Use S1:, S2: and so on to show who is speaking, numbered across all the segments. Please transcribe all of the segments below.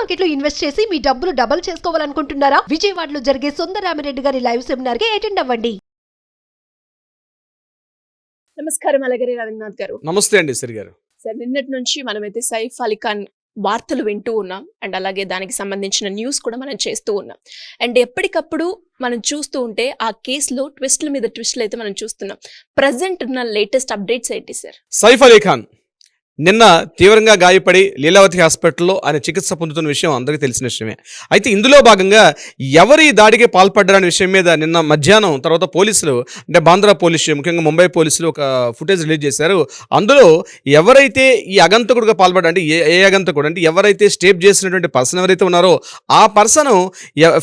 S1: Market లో invest చేసి మీ డబ్బులు డబుల్ చేసుకోవాలనుకుంటున్నారా? విజయవాడలో జరిగే సుందరరామిరెడ్డి గారి లైవ్ సెమినార్ కి అటెండ్ అవ్వండి.
S2: నమస్కారం అలగిరి రవీంద్రనాథ్ గారు.
S3: నమస్తే అండి సరి గారు.
S2: సార్, నిన్నటి నుంచి మనమైతే సైఫ్ అలీ ఖాన్ వార్తలు వింటూ ఉన్నాం అండ్ అలాగే దానికి సంబంధించిన న్యూస్ కూడా మనం చేస్తూ ఉన్నాం. అండ్ ఎప్పటికప్పుడు మనం చూస్తూ ఉంటే ఆ కేసులో ట్విస్ట్ల మీద ట్విస్ట్లు అయితే మనం చూస్తున్నాం. ప్రజెంట్ ఉన్న లేటెస్ట్ అప్డేట్స్ ఏంటి సార్?
S3: సైఫ్ అలీ ఖాన్ నిన్న తీవ్రంగా గాయపడి లీలావతి హాస్పిటల్లో ఆయన చికిత్స పొందుతున్న విషయం అందరికీ తెలిసిన విషయమే. అయితే ఇందులో భాగంగా ఎవరి దాడికి పాల్పడ్డారనే విషయం మీద నిన్న మధ్యాహ్నం తర్వాత పోలీసులు, అంటే బాంద్రా పోలీసు, ముఖ్యంగా ముంబై పోలీసులు ఒక ఫుటేజ్ రిలీజ్ చేశారు. అందులో ఎవరైతే ఈ అగంతకుడుగా పాల్పడ్డా, అంటే ఏ అగంతకుడు అంటే ఎవరైతే స్టేప్ చేసినటువంటి పర్సన్ ఎవరైతే ఉన్నారో ఆ పర్సన్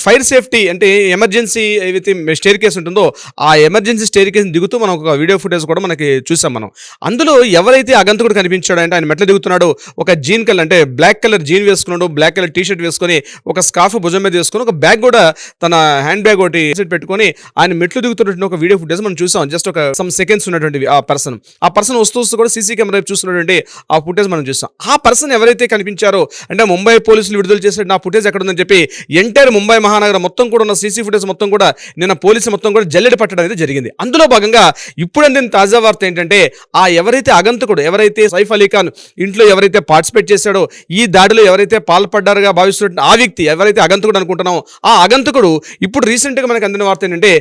S3: ఫైర్ సేఫ్టీ అంటే ఎమర్జెన్సీ ఏదైతే స్టేర్ కేసు ఉంటుందో ఆ ఎమర్జెన్సీ స్టేర్ కేసుని దిగుతూ మనం ఒక వీడియో ఫుటేజ్ కూడా మనకి చూసాం మనం. అందులో ఎవరైతే అగంతకుడు కనిపించాడో అంటే ఆయన మెట్లు దిగుతున్నాడు, ఒక జీన్ కలర్ అంటే బ్లాక్ కలర్ జీన్ వేసుకున్నాడు, బ్లాక్ కలర్ టీ షర్ట్ వేసుకొని ఒక స్కార్ఫ్ భుజం మీద వేసుకొని ఒక బ్యాగ్ కూడా తన హ్యాండ్ బ్యాగ్ ఒకటి పెట్టుకొని ఆయన మెట్లు దిగుతున్నటువంటి ఒక వీడియో ఫుటేజ్ మనం చూసాం. జస్ట్ ఒక సమ్ సెకండ్స్ ఉన్నటువంటి ఆ పర్సన్ వస్తూ కూడా సీసీ కెమెరా చూస్తున్నటువంటి ఆ ఫుటేజ్ మనం చూసాం. ఆ పర్సన్ ఎవరైతే కనిపించారో అంటే ముంబై పోలీసులు విడుదల చేసే ఆ ఫుటేజ్ ఎక్కడ ఉందని చెప్పి ఎంటైర్ ముంబై మహానగరం మొత్తం కూడా ఉన్న సీసీ ఫుటేజ్ మొత్తం కూడా నిన్న పోలీసు మొత్తం కూడా జల్లెడ పట్టడం అనేది జరిగింది. అందులో భాగంగా ఇప్పుడు అందిన తాజా వార్త ఏంటంటే ఆ ఎవరైతే అగంతకుడు, ఎవరైతే సైఫ్ అలీ ఖాన్ ఇంట్లో ఎవరైతే పార్టిసిపేట్ చేశాడో, ఈ దాడిలో ఎవరైతే పాల్పడ్డారుగా భావిస్తున్న ఆ వ్యక్తి ఎవరైతే అగంతకుడు అనుకుంటున్నామో ఆ అగంతకుడు ఇప్పుడు రీసెంట్గా మనకు అందిన వార్త ఏంటంటే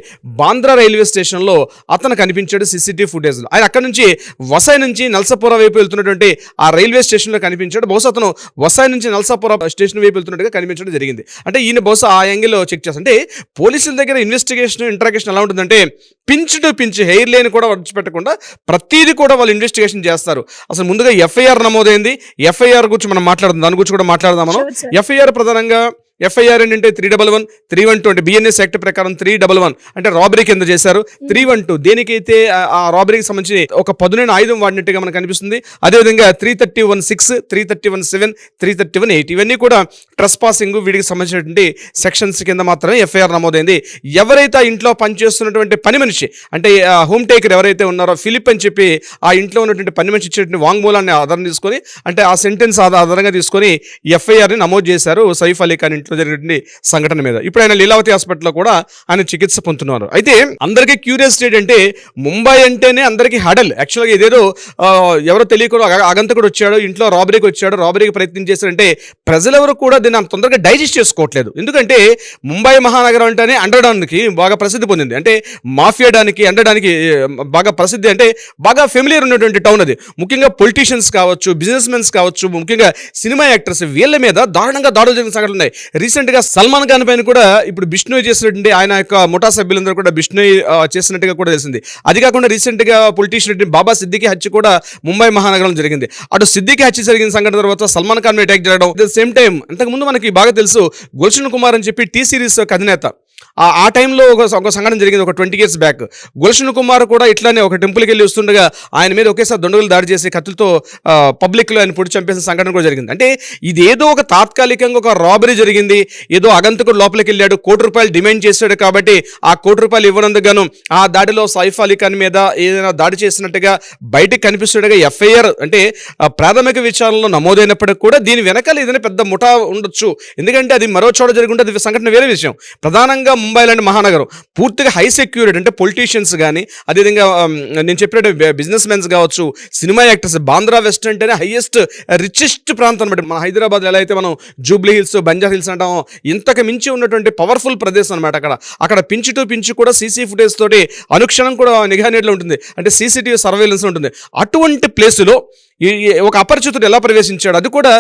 S3: బాంద్రా రైల్వే స్టేషన్లో అతను కనిపించాడు సీసీటీవీ ఫుటేజ్లో. ఆయన అక్కడ నుంచి వసాయ్ నుంచి నల్సాపుర వైపు వెళ్తున్నటువంటి ఆ రైల్వే స్టేషన్లో కనిపించాడు. బహుశా అతను వసాయ్ నుంచి నల్సాపుర స్టేషన్ వైపు వెళ్తున్నట్టుగా కనిపించడం జరిగింది. అంటే ఈయన బహుశా ఆ యాంగిల్లో చెక్ చేస్తాం. అంటే పోలీసుల దగ్గర ఇన్వెస్టిగేషన్ ఇంట్రాగేషన్ ఎలా ఉంటుందంటే pinch to pinch, hair line కూడా విడిచిపెట్టకుండా ప్రతిదీ కూడా వాళ్ళు ఇన్వెస్టిగేషన్ చేస్తారు. అసలు ముందుగా ఎఫ్ఐఆర్ నమోదైంది. ఎఫ్ఐఆర్ గురించి మనం మాట్లాడదాం, దాని గురించి కూడా మాట్లాడదాం మనం. ఎఫ్ఐఆర్ ప్రధానంగా ఎఫ్ఐఆర్ ఏంటంటే 311, 312 అంటే బిఎన్ఎస్ యాక్ట్ ప్రకారం 311 అంటే రాబరీ కింద చేశారు. 312 దేనికైతే ఆ రాబరీకి సంబంధించి ఒక పదునైన ఆయుధం వాడినట్టుగా మనకు కనిపిస్తుంది. అదేవిధంగా 331(6), 331(7), 331(8 ఇవన్నీ కూడా ట్రెస్ పాసింగ్ వీటికి సంబంధించినటువంటి సెక్షన్స్ కింద మాత్రమే ఎఫ్ఐఆర్ నమోదైంది. ఎవరైతే ఆ ఇంట్లో పనిచేస్తున్నటువంటి పని మనిషి అంటే హోమ్ టేకర్ ఎవరైతే ఉన్నారో ఫిలిప్ అని చెప్పి ఆ ఇంట్లో ఉన్నటువంటి పని మనిషి ఇచ్చేటువంటి వాంగ్మూలాన్ని ఆధారం తీసుకొని అంటే ఆ సెంటెన్స్ ఆధారంగా తీసుకొని ఎఫ్ఐఆర్ని నమోదు చేశారు సైఫ్ అలీ ఖాన్ ఇంట్లో జరిగినటువంటి సంఘటన మీద. ఇప్పుడు ఆయన లీలావతి హాస్పిటల్లో కూడా ఆయన చికిత్స పొందుతున్నారు. అయితే అందరికీ క్యూరియాసిటీ ఏంటంటే ముంబై అంటేనే అందరికీ హడల్. యాక్చువల్గా ఇదేదో ఎవరో తెలియకుండా అగంతకుడు వచ్చాడు, ఇంట్లో రాబరీకి వచ్చాడు, రాబరీకి ప్రయత్నం చేశారంటే ప్రజలెవరు కూడా దీన్ని అంత తొందరగా డైజెస్ట్ చేసుకోవట్లేదు. ఎందుకంటే ముంబై మహానగరం అంటేనే అండడానికి బాగా ప్రసిద్ధి పొందింది. అంటే మాఫియాడానికి అండడానికి బాగా ప్రసిద్ధి, అంటే బాగా ఫెమిలియర్ ఉన్నటువంటి టౌన్ అది. ముఖ్యంగా పొలిటీషియన్స్ కావచ్చు, బిజినెస్ మెన్స్ కావచ్చు, ముఖ్యంగా సినిమా యాక్టర్స్ వీళ్ళ మీద దారుణంగా దాడులు జరిగిన సంఘటనలు ఉన్నాయి. రీసెంట్గా సల్మాన్ ఖాన్ పైన కూడా ఇప్పుడు బిష్ణోయ్ చేసినటువంటి ఆయన యొక్క ముఠా సభ్యులందరూ కూడా బిష్ణోయ్ చేసినట్టుగా కూడా తెలిసింది. అది కాకుండా రీసెంట్గా పొలిటీషియన్ బాబా సిద్దికి హత్య కూడా ముంబై మహానగరం జరిగింది. అటు సిద్దికి హత్య జరిగిన సంఘటన తర్వాత సల్మాన్ ఖాన్ అటాక్ జరగడం. అట్ ద సేమ్ టైం అంతకుముందు మనకి బాగా తెలుసు గుల్షన్ కుమార్ అని చెప్పి టీ సిరీస్ అధినేత, ఆ టైంలో ఒక సంఘటన జరిగింది ఒక 20 years బ్యాక్. గుల్షన్ కుమార్ కూడా ఇట్లానే ఒక టెంపుల్కి వెళ్ళి వస్తుండగా ఆయన మీద ఒకేసారి దొండగులు దాడి చేసి కత్తులతో పబ్లిక్లో ఆయన పొడి చంపేసిన సంఘటన కూడా జరిగింది. అంటే ఇదేదో ఒక తాత్కాలికంగా ఒక రాబరీ జరిగింది, ఏదో అగంతకుడు లోపలికి వెళ్ళాడు, ₹1 డిమాండ్ చేశాడు కాబట్టి ఆ ₹1 ఇవ్వనందుకు గాను ఆ దాడిలో సైఫ్ అలీ ఖాన్ మీద ఏదైనా దాడి చేసినట్టుగా బయటకు కనిపిస్తుండగా ఎఫ్ఐఆర్ అంటే ప్రాథమిక విచారణలో నమోదైనప్పటికీ కూడా దీని వెనకాల ఏదైనా పెద్ద ముఠా ఉండొచ్చు. ఎందుకంటే అది మరో చోట జరుగుంటే అది సంఘటన వేరే విషయం. ప్రధానంగా ముంబై లాంటి మహానగరం పూర్తిగా హై సెక్యూరిటీ, అంటే పొలిటీషియన్స్ కానీ అదేవిధంగా నేను చెప్పినట్టు బిజినెస్ మెన్స్ కావచ్చు, సినిమా యాక్టర్స్. బాంద్రా వెస్ట్ అంటేనే హైయెస్ట్ రిచెస్ట్ ప్రాంతం అనమాట. మన హైదరాబాద్ ఎలా అయితే మనం జూబ్లీ హిల్స్, బంజారా హిల్స్ అంటామో ఇంతకు మించి ఉన్నటువంటి పవర్ఫుల్ ప్రదేశం అనమాట. అక్కడ పించు టు పించు కూడా సీసీ ఫుటేజ్ తోటి అనుక్షణం కూడా నిఘా నీడలో ఉంటుంది, అంటే సీసీటీవీ సర్వేలెన్స్ ఉంటుంది. అటువంటి ప్లేసులో ఒక అపరిచితుడు ఎలా ప్రవేశించాడు, అది కూడా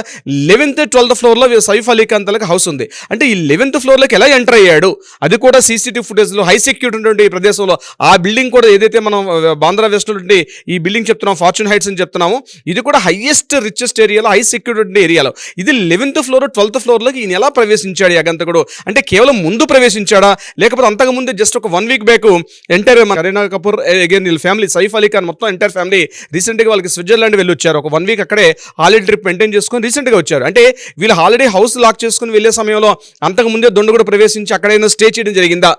S3: 11th, 12th ఫ్లోర్లో సైఫ్ అలీ ఖాన్ తలకు హౌస్ ఉంది. అంటే ఈ 11th ఫ్లోర్లోకి ఎలా ఎంటర్ అయ్యాడు, అది కూడా సీసీటీవీ ఫుటేజ్లో హై సెక్యూరిటీ ఉన్నటువంటి ప్రదేశంలో. ఆ బిల్డింగ్ కూడా ఏదైతే మనం బాంద్రా వెస్ట్ నుండి ఈ బిల్డింగ్ చెప్తున్నాం, ఫార్చ్యూన్ హైట్స్ అని చెప్తున్నాము, ఇది కూడా హైయెస్ట్ రిచెస్ట్ ఏరియాలో, హై సెక్యూరిటీ ఏరియాలో. ఇది 11th ఫ్లోర్, 12th ఫ్లోర్లోకి ఈయన ఎలా ప్రవేశించాడు అగంతకుడు? అంటే కేవలం ముందు ప్రవేశించాడా, లేకపోతే అంతకుముందు జస్ట్ ఒక 1 week back entire Kareena Kapoor again వీళ్ళ ఫ్యామిలీ, సైఫ్ అలీ ఖాన్ మొత్తం ఎంటైర్ ఫ్యామిలీ రీసెంట్గా వాళ్ళకి స్విట్జర్లాండ్ వెళ్ళి వచ్చారు. ఒక 1 week అక్కడే హాలిడే ట్రిప్ మెయింటైన్ చేసుకొని రీసెంట్గా వచ్చారు. అంటే వీళ్ళు హాలిడే హౌస్ లాక్ చేసుకుని వెళ్ళే సమయంలో అంతకు ముందే దొండ కూడా ప్రవేశించి అక్కడైనా స్టే చేయడం జరిగిందా?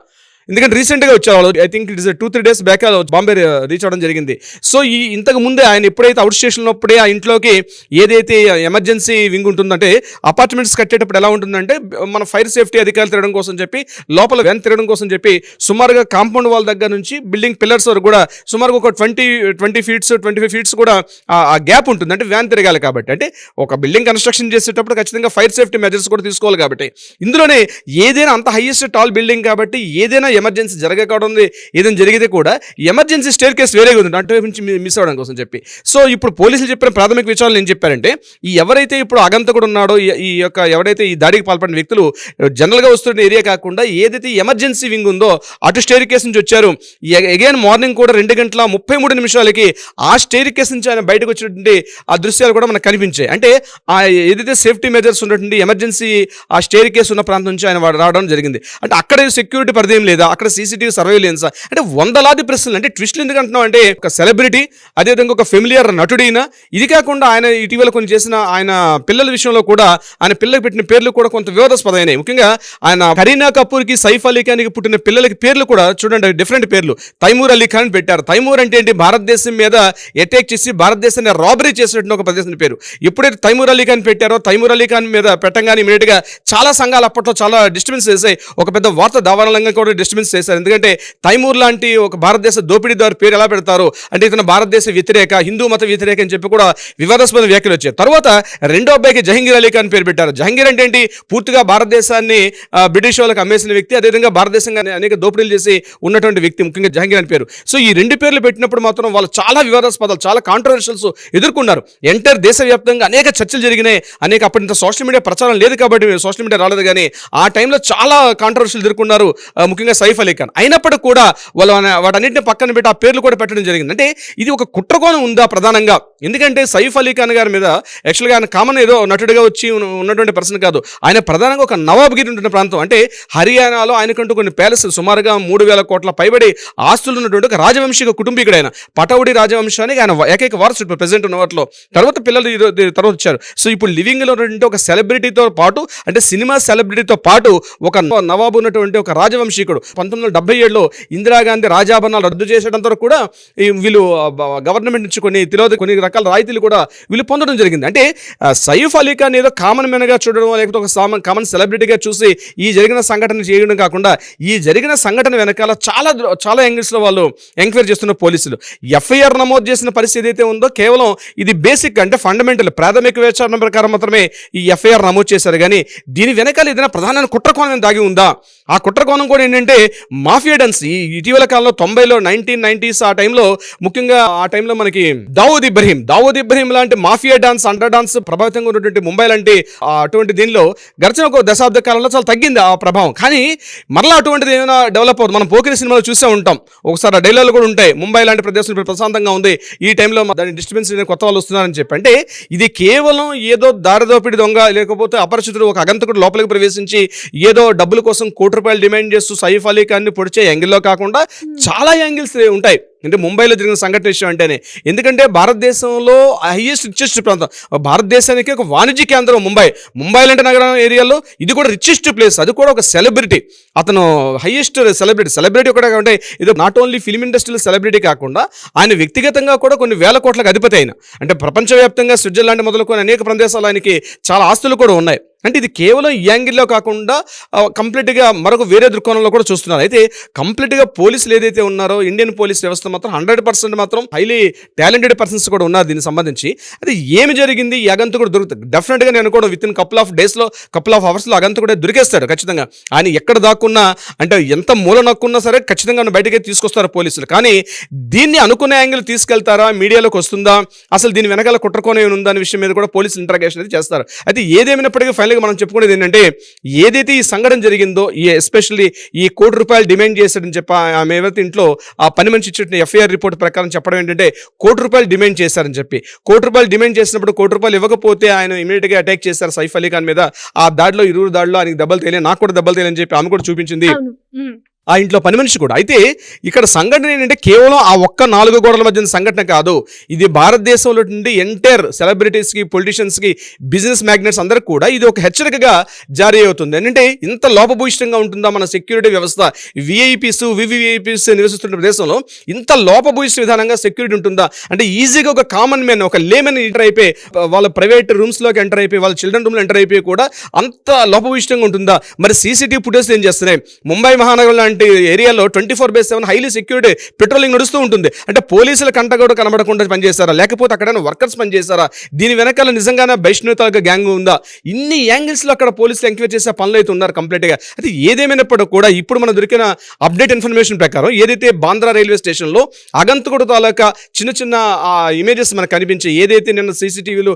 S3: ఎందుకంటే రీసెంట్ గా వచ్చారు, I think it is 2-3 days back Bombay reach అవ్వడం జరిగింది. సో ఈ ఇంతకు ముందే ఆయన ఎప్పుడైతే అవుట్ స్టేషన్ ఉన్నప్పుడే ఆ ఇంట్లోకి ఏదైతే ఎమర్జెన్సీ వింగ్ ఉంటుందంటే అపార్ట్మెంట్స్ కట్టేటప్పుడు ఎలా ఉంటుందంటే మన ఫైర్ సేఫ్టీ అధికారులు తిరగడం కోసం చెప్పి లోపల వ్యాన్ తిరగడం కోసం చెప్పి సుమారుగా కాంపౌండ్ వాల్ దగ్గర నుంచి బిల్డింగ్ పిల్లర్స్ వరకు కూడా సుమారుగా ఒక 20 feet 25 feet కూడా ఆ గ్యాప్ ఉంటుంది. అంటే వ్యాన్ తిరగాలి కాబట్టి, అంటే ఒక బిల్డింగ్ కన్స్ట్రక్షన్ చేసేటప్పుడు ఖచ్చితంగా ఫైర్ సేఫ్టీ మెజర్స్ కూడా తీసుకోవాలి కాబట్టి ఇందులోనే ఏదైనా అంత హైయెస్ట్ టాల్ బిల్డింగ్ కాబట్టి ఏదైనా ఎమర్జెన్సీ జరగకూడదు, ఏదైనా జరిగితే కూడా ఎమర్జెన్సీ స్టేర్ కేసు వేరేగా ఉంది అటువైపు నుంచి మిస్ అవ్వడం కోసం చెప్పి. సో ఇప్పుడు పోలీసులు చెప్పిన ప్రాథమిక విషయాలు ఏం చెప్పారంటే ఈ ఎవరైతే ఇప్పుడు అగంతకుడు ఉన్నాడో ఈ యొక్క ఎవరైతే ఈ దాడికి పాల్పడిన వ్యక్తులు జనరల్గా వస్తున్న ఏరియా కాకుండా ఏదైతే ఎమర్జెన్సీ వింగ్ ఉందో అటు స్టేర్ కేసు నుంచి వచ్చారు. అగైన్ మార్నింగ్ కూడా 2:33 ఆ స్టేర్ కేసు నుంచి ఆయన బయటకు వచ్చినటువంటి ఆ దృశ్యాలు కూడా మనకు కనిపించాయి. అంటే ఆ ఏదైతే సేఫ్టీ మెజర్స్ ఉన్నటువంటి ఎమర్జెన్సీ ఆ స్టేర్ కేసు ఉన్న ప్రాంతం నుంచి ఆయన రావడం జరిగింది. అంటే అక్కడ సెక్యూరిటీ పరిధి ఏం లేదా, అక్కడ సీసీటీవీ సర్వేలెన్స్, అంటే వందలాది ప్రశ్నలు. అంటే ట్విస్ట్లు ఎందుకు అంటున్నాం అంటే ఒక సెలబ్రిటీ, అదేవిధంగా ఒక ఫెమిలియర్ నటుడైన, ఇది కాకుండా ఆయన ఇటీవల కొన్ని చేసిన ఆయన పిల్లల విషయంలో కూడా ఆయన పిల్లలకు పెట్టిన పేర్లు కూడా కొంత వివాదాస్పదమైనవి. ముఖ్యంగా ఆయన కరీనా కపూర్కి సైఫ్ అలీ ఖాన్కి పుట్టిన పిల్లలకి పేర్లు కూడా చూడండి డిఫరెంట్ పేర్లు. తైమూర్ అలీ ఖాన్ పెట్టారు. తైమూర్ అంటే ఏంటి, భారతదేశం మీద అటాక్ చేసి భారతదేశాన్ని రాబరీ చేసినట్టు ఒక ప్రదేశం పేరు. ఎప్పుడైతే తైమూర్ అలీ ఖాన్ పెట్టారో తైమూర్ అలీ ఖాన్ మీద పెట్టంగానే ఇమీడియట్ గా చాలా సంఘాలు అప్పట్లో చాలా డిస్టర్బెన్స్ చేశాయి. ఒక పెద్ద వార్త దావాలంగా కూడా డిస్టర్బెన్స్ చేశారు. ఎందుకంటే తైమూర్ లాంటి ఒక భారతదేశ దోపిడీదారు పేరు ఎలా పెడతారు అంటే ఇతను భారతదేశ వ్యతిరేక, హిందూ మత వ్యతిరేక అని చెప్పి కూడా వివాదాస్పద వ్యాఖ్యలు వచ్చాయి. తర్వాత రెండో అబ్బాయికి జహంగీర్ అలీ ఖాన్ పేరు పెట్టారు. జహంగీర్ అంటే ఏంటి, పూర్తిగా భారతదేశాన్ని బ్రిటిష్ వాళ్ళకి అమ్మేసిన వ్యక్తి, అదేవిధంగా భారతదేశంగా అనేక దోపిడీలు చేసి ఉన్నటువంటి వ్యక్తి, ముఖ్యంగా జహంగీర్ అని పేరు. సో ఈ రెండు పేర్లు పెట్టినప్పుడు మాత్రం వాళ్ళు చాలా వివాదాస్పదాలు, చాలా కాంట్రవర్షియల్స్ ఎదుర్కొన్నారు. ఎంటైర్ దేశవ్యాప్తంగా అనేక చర్చలు జరిగినాయి. అప్పటి ఇంత సోషల్ మీడియా ప్రచారం లేదు కాబట్టి సోషల్ మీడియా రాలేదు, కానీ ఆ టైంలో చాలా కాంట్రవర్షియల్ ఎదుర్కొన్నారు ముఖ్యంగా సైఫ్ అలీ ఖాన్. అయినప్పటికీ కూడా వాళ్ళు వాటన్నింటిని పక్కన పెట్టి ఆ పేర్లు కూడా పెట్టడం జరిగింది. అంటే ఇది ఒక కుట్రకోణం ఉందా ప్రధానంగా, ఎందుకంటే సైఫ్ అలీ ఖాన్ గారి మీద యాక్చువల్గా ఆయన కామన్ ఏదో నటుడిగా వచ్చి ఉన్నటువంటి పర్సన్ కాదు. ఆయన ప్రధానంగా ఒక నవాబ్గిరి ఉంటున్న ప్రాంతం, అంటే హర్యానాలో ఆయనకంటూ కొన్ని ప్యాలెస్ సుమారుగా 3,000 కోట్ల పైబడి ఆస్తులు ఉన్నటువంటి ఒక రాజవంశిక కుటుంబీకుడు. ఆయన పటౌడి రాజవంశానికి ఆయన ఏకైక వారసుడు ప్రెసిడెంట్ ఉన్న వాటిలో. తర్వాత పిల్లలు తర్వాత వచ్చారు. సో ఇప్పుడు లివింగ్ లో ఉన్నటువంటి ఒక సెలబ్రిటీతో పాటు, అంటే సినిమా సెలబ్రిటీతో పాటు ఒక నవాబు ఉన్నటువంటి ఒక రాజవంశీకుడు 1977లో ఇందిరాగాంధీ రాజాభరణాలు రద్దు చేసేటంతో కూడా వీళ్ళు గవర్నమెంట్ నుంచి కొన్ని రకాల రాయితీలు కూడా వీళ్ళు పొందడం జరిగింది. అంటే సైఫ్ అలీ ఖాన్ ఏదో కామన్ మెన్ గా చూడడం, లేకపోతే ఒక కామన్ సెలబ్రిటీగా చూసి ఈ జరిగిన సంఘటన చేయడం కాకుండా ఈ జరిగిన సంఘటన వెనకాల చాలా యాంగిల్స్ లో వాళ్ళు ఎంక్వైరీ చేస్తున్న పోలీసులు ఎఫ్ఐఆర్ నమోదు చేసిన పరిస్థితి అయితే ఉందో కేవలం ఇది బేసిక్, అంటే ఫండమెంటల్ ప్రాథమిక విచారణ ప్రకారం మాత్రమే ఈ ఎఫ్ఐఆర్ నమోదు చేశారు. కానీ దీని వెనకాల ఏదైనా ప్రధాన కుట్రకోణం దాగి ఉందా? ఆ కుట్రకోణం కూడా ఏంటంటే మాఫియా డాన్స్. ఈ ఇటీవల కాలంలో 90లో 1990s ఆ టైంలో, ముఖ్యంగా ఆ టైంలో మనకి దావూద్ ఇబ్రహీం లాంటి మాఫియా డాన్స్, అండర్ డాన్స్ ప్రభావితంగా ఉన్నటువంటి ముంబై లాంటి అటువంటి దీనిలో గడిచిన ఒక దశాబ్ద కాలంలో చాలా తగ్గింది ఆ ప్రభావం. కానీ మరలా అటువంటిది ఏమైనా డెవలప్ అవుతుంది. మనం పోకిరి సినిమాలో చూసే ఉంటాం, ఒకసారి ఆ డైలాగులు కూడా ఉంటాయి, ముంబై లాంటి ప్రదేశం ఇప్పుడు ప్రశాంతంగా ఉంది, ఈ టైంలో దాని డిస్టర్బెన్స్ కొత్త వాళ్ళు వస్తున్నారని చెప్పి. అంటే ఇది కేవలం ఏదో దారిదోపిడి దొంగ, లేకపోతే అపరిచితుడు ఒక అగంతకుడు లోపలికి ప్రవేశించి ఏదో డబ్బుల కోసం ₹1 డిమాండ్ చేస్తూ సైఫ్ అలీ ఖాన్ ని పొడిచే యాంగిల్లో కాకుండా చాలా యాంగిల్స్ ఉంటాయి. అంటే ముంబైలో జరిగిన సంఘటన విషయం అంటేనే, ఎందుకంటే భారతదేశంలో హైయెస్ట్ రిచెస్ట్ ప్రాంతం, భారతదేశానికి ఒక వాణిజ్య కేంద్రం ముంబై లాంటి నగరం ఏరియాలో ఇది కూడా రిచెస్ట్ ప్లేస్. అది కూడా ఒక సెలబ్రిటీ, అతను హైయెస్ట్ సెలబ్రిటీ కూడా అంటే ఇది నాట్ ఓన్లీ ఫిల్మ్ ఇండస్ట్రీలో సెలబ్రిటీ కాకుండా ఆయన వ్యక్తిగతంగా కూడా కొన్ని వేల కోట్లకు అధిపతి అయిన, అంటే ప్రపంచవ్యాప్తంగా స్విట్జర్లాండ్ మొదలుకొని అనేక ప్రదేశాలు ఆయనకి చాలా ఆస్తులు కూడా ఉన్నాయి. అంటే ఇది కేవలం ఈ యాంగిల్లో కాకుండా కంప్లీట్గా మరొక వేరే దృక్కోణంలో కూడా చూస్తున్నారు. అయితే కంప్లీట్గా పోలీసులు ఏదైతే ఉన్నారో ఇండియన్ పోలీస్ వ్యవస్థ మాత్రం 100% మాత్రం హైలీ టాలెంటెడ్ పర్సన్స్ కూడా ఉన్నారు దీనికి సంబంధించి. అది ఏమి జరిగింది, ఈ అగంతకుడు దొరుకుతుంది డెఫినెట్గా. నేను అనుకోవడం విత్ ఇన్ కపుల్ ఆఫ్ అవర్స్లో అగంతకుడే దొరికేస్తాడు ఖచ్చితంగా. ఆయన ఎక్కడ దాక్కున్నా, అంటే ఎంత మూల నక్కున్నా సరే ఖచ్చితంగా బయటకే తీసుకొస్తారు పోలీసులు. కానీ దీన్ని అనుకునే యాంగిల్ తీసుకెళ్తారా, మీడియాలోకి వస్తుందా, అసలు దీని వెనకాల కుట్రకోణం ఉందా అనే విషయం మీద కూడా పోలీసులు ఇంటరాగేషన్ అయితే చేస్తారు. అయితే ఏదేమైనప్పటికీ ఫైనల్ మనం చెప్పుకునేది ఏంటంటే, ఏదైతే ఈ సంఘటన జరిగిందో, ఎస్పెషల్లీ ఈ ₹1 డిమాండ్ చేశాడని చెప్పి ఆమె ఏవైతే ఇంట్లో ఆ పని మనిషి ఇచ్చిన ఎఫ్ఐఆర్ రిపోర్ట్ ప్రకారం చెప్పడం ఏంటంటే ₹1 డిమాండ్ చేశారని చెప్పి. ₹1 డిమాండ్ చేసినప్పుడు ₹1 ఇవ్వకపోతే ఆయన ఇమీడియట్ గా అటాక్ చేశారు సైఫ్ అలీ ఖాన్ మీద. ఆ దాడిలో 20 దాడిలో ఆయనకి దెబ్బలు తేలే, నాకు కూడా దెబ్బలు తేలని చెప్పి ఆమె కూడా చూపించింది. ఆ ఇంట్లో పని మనిషి కూడా. అయితే ఇక్కడ సంఘటన ఏంటంటే కేవలం ఆ ఒక్క 4 గోడల మధ్య సంఘటన కాదు, ఇది భారతదేశంలో నుండి ఎంటైర్ సెలబ్రిటీస్కి, పొలిటీషియన్స్కి, బిజినెస్ మ్యాగ్నెట్స్ అందరికి కూడా ఇది ఒక హెచ్చరికగా జారీ అవుతుంది. ఏంటంటే ఇంత లోపభూయిష్టంగా ఉంటుందా మన సెక్యూరిటీ వ్యవస్థ, వివిఐపీస్ నివసిస్తున్న ప్రదేశంలో ఇంత లోపభూయిష్ట విధానంగా సెక్యూరిటీ ఉంటుందా? అంటే ఈజీగా ఒక కామన్ మ్యాన్, ఒక లేమన్ ఎంటర్ అయిపోయి వాళ్ళ ప్రైవేట్ రూమ్స్లోకి ఎంటర్ అయిపోయి, వాళ్ళ చిల్డ్రన్ రూమ్లో ఎంటర్ అయిపోయి కూడా అంత లోపభూయిష్టంగా ఉంటుందా? మరి సీసీటీవీ ఫుటేజ్ ఏం చేస్తున్నాయి? ముంబై మహానగరం లాంటి ఏరియాలో 24/7 హైలీ సెక్యూరిటీ పెట్రోలింగ్ నడుస్తూ ఉంటుంది. అంటే పోలీసుల కంట కూడా కనబడకుండా పనిచేస్తారా, లేకపోతే అక్కడ వర్కర్స్ పనిచేస్తారా? దీని వెనకాల నిజంగానే వైష్ణవిత గ్యాంగ్ ఉందా? ఇన్ని యాంగిల్స్లో అక్కడ పోలీసులు ఎంక్వైరీ చేసే పనులు అయితే ఉన్నారు కంప్లీట్గా. అయితే ఏదేమైనప్పటికీ కూడా ఇప్పుడు మన దొరికిన అప్డేట్ ఇన్ఫర్మేషన్ ప్రకారం ఏదైతే బాంద్రా రైల్వే స్టేషన్లో అగంతకుడు తాలూకా చిన్న చిన్న ఇమేజెస్ మనకు కనిపించే, ఏదైతే నిన్న సీసీటీవీలో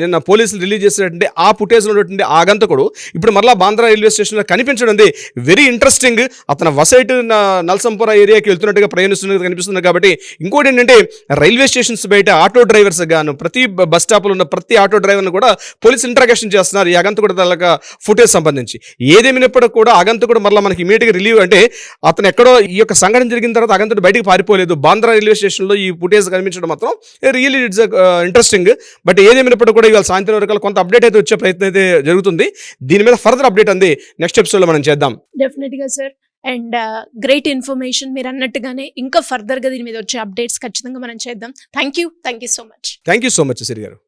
S3: నిన్న పోలీసులు రిలీజ్ చేసినటువంటి ఆ ఫుటేజ్లో ఉన్నటువంటి ఆ అగంతకుడు ఇప్పుడు మరలా బాంద్రా రైల్వే స్టేషన్లో కనిపించడం వెరీ ఇంట్రెస్టింగ్. అతను వసైట్ నల్సంపుర ఏరియాకి వెళ్తున్నట్టుగా ప్రయాణిస్తున్నట్టు కనిపిస్తుంది. కాబట్టి ఇంకోటి ఏంటంటే రైల్వే స్టేషన్స్ బయట ఆటో డ్రైవర్స్ గాను ప్రతి బస్ స్టాప్లో ఉన్న ప్రతి ఆటో డ్రైవర్ను కూడా పోలీసు ఇంట్రాగేషన్ చేస్తున్నారు ఈ అగంతకుడు తాలూకా ఫుటేజ్ సంబంధించి. ఏదేమైనప్పటికీ కూడా అగంతకుడు మరలా మనకి ఇమీడియట్గా రిలీవ్, అంటే అతను ఎక్కడో ఈ యొక్క సంఘటన జరిగిన తర్వాత అగంతకుడు బయటకు పారిపోలేదు. బాంద్రా రైల్వే స్టేషన్లో ఈ ఫుటేజ్ కనిపించడం మాత్రం రియల్లీ ఇట్స్ ఇంట్రెస్టింగ్. బట్ ఏదేమైనప్పటికీ కూడా ఇవాళ సాయంత్రం వరకు కొంత అప్డేట్ అయితే వచ్చే ప్రయత్నం అయితే జరుగుతుంది. దీని మీద ఫర్దర్ అప్డేట్ అంది నెక్స్ట్ ఎపిసోడ్లో మనం చేద్దాం.
S2: డెఫినెట్గా సార్. అండ్ గ్రేట్ ఇన్ఫర్మేషన్ మీరు అన్నట్టుగానే ఇంకా ఫర్దర్గా దీని మీద వచ్చే అప్డేట్స్ ఖచ్చితంగా మనం చేద్దాం. Thank you so much.
S3: Thank you so much Siri గారు.